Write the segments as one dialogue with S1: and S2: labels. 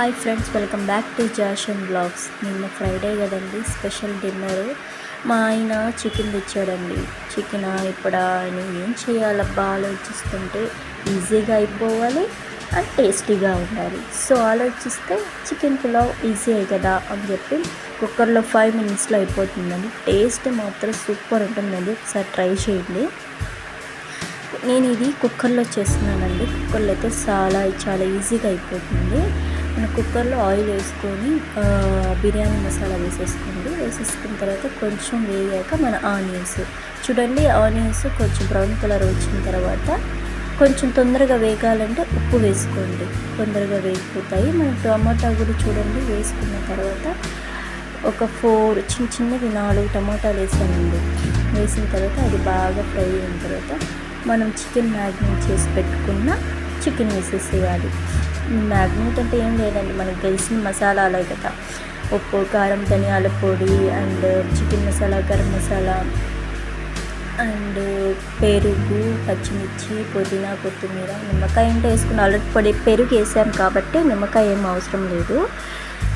S1: Hi friends, welcome back to Jashan blogs. నిన్న Friday కదండి, special dinner మా ఆయన చికెన్ తెచ్చాడండి. చికెన్ ఇప్పుడు ఆయన ఏం చేయాలబ్బా ఆలోచిస్తుంటే ఈజీగా అయిపోవాలి అండ్ టేస్టీగా ఉండాలి. సో ఆలోచిస్తే చికెన్ పులావ్ ఈజీ కదా అని చెప్పి కుక్కర్లో 5 minutesలో అయిపోతుందండి. టేస్ట్ మాత్రం సూపర్ ఉంటుందండి, ఒకసారి ట్రై చేయండి. నేను ఇది కుక్కర్లో చేస్తున్నానండి. కుక్కర్లో అయితే చాలా ఈజీగా అయిపోతుంది. మన కుక్కర్లో ఆయిల్ వేసుకొని బిర్యానీ మసాలా వేసేసుకున్న తర్వాత కొంచెం వేగాక మన ఆనియన్స్ చూడండి. ఆనియన్స్ కొంచెం బ్రౌన్ కలర్ వచ్చిన తర్వాత కొంచెం తొందరగా వేగాలంటే ఉప్పు వేసుకోండి, తొందరగా వేగిపోతాయి. మన టమాటా కూడా చూడండి, వేసుకున్న తర్వాత ఒక 4 చిన్నవి 4 టమాటాలు వేసానండి. వేసిన తర్వాత అది బాగా ఫ్రై అయిన తర్వాత మనం చికెన్ మ్యాగ్నేట్ చేసి పెట్టుకున్న చికెన్ వేసేసేయాలి. మ్యాగ్నేట్ అంటే ఏం లేదండి, మనకు తెలిసిన మసాలాలే కదా. ఉప్పు, కారం, ధనియాల పొడి and chicken masala, garam masala and పెరుగు, పచ్చిమిర్చి, పుదీనా, కొత్తిమీర, నిమ్మకాయ అంటే వేసుకుని ఆల్రెడీ పెరుగు వేసాం కాబట్టి నిమ్మకాయ ఏం అవసరం లేదు.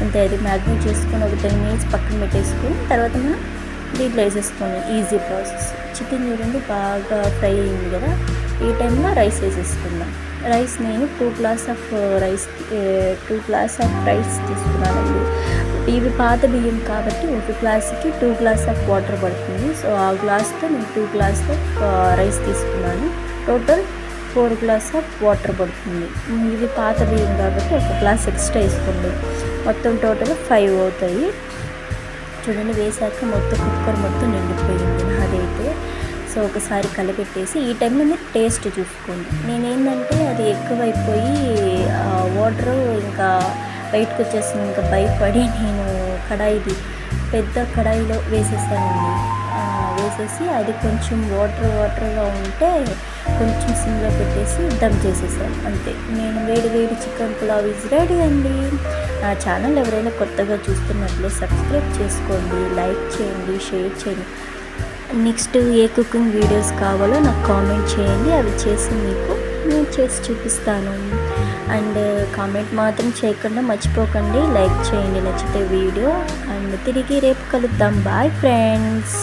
S1: అంతే. అది మ్యాగ్నేట్ చేసుకొని ఒక 10 minutes పక్కన పెట్టేసుకొని తర్వాత మనం దీంట్లో వేసేసుకోండి. Easy process. చికెన్ చూడండి బాగా ఫ్రై అయింది కదా, ఈ టైంలో రైస్ వేసేసుకుందాం. రైస్ నేను 2 గ్లాస్ ఆఫ్ రైస్ తీసుకున్నానండి. ఇవి పాత బియ్యం కాబట్టి ఒక గ్లాస్కి 2 గ్లాస్ ఆఫ్ వాటర్ పడుతుంది. సో ఆ గ్లాస్తో నేను 2 గ్లాస్ ఆఫ్ రైస్ తీసుకున్నాను. టోటల్ 4 గ్లాస్ ఆఫ్ వాటర్ పడుతుంది. ఇవి పాత బియ్యం కాబట్టి ఒక గ్లాస్ ఎక్స్ట్రా వేసుకోండి. మొత్తం టోటల్ 5 అవుతాయి. చూడండి, వేసాక మొత్తం కుక్కర్ మొత్తం నిండిపోయింది నాదైతే. సో ఒకసారి కలిపెట్టేసి ఈ టైంలో మీరు టేస్ట్ చూసుకోండి. నేనేంటంటే అది ఎక్కువైపోయి వాటర్ ఇంకా బయటకు వచ్చేసింది. ఇంకా భయపడి నేను పెద్ద కడాయిలో వేసేసానండి. వేసేసి అది కొంచెం వాటర్గా ఉంటే కొంచెం సిమ్లో పెట్టేసి దమ్ చేసేసాను. అంతే. నేను వేడి చికెన్ పులావ్ ఈజ్ రెడీ అండి. నా ఛానల్ ఎవరైనా కొత్తగా చూస్తున్నట్లే సబ్స్క్రైబ్ చేసుకోండి, లైక్ చేయండి, షేర్ చేయండి. నెక్స్ట్ ఏ కుకింగ్ వీడియోస్ కావాలో నాకు కామెంట్ చేయండి, అవి చేసి మీకు నేను చేసి చూపిస్తాను. అండ్ కామెంట్ మాత్రం చేయకుండా మర్చిపోకండి, లైక్ చేయండి నచ్చితే వీడియో. అండ్ తిరిగి రేపు కలుద్దాం. Bye friends.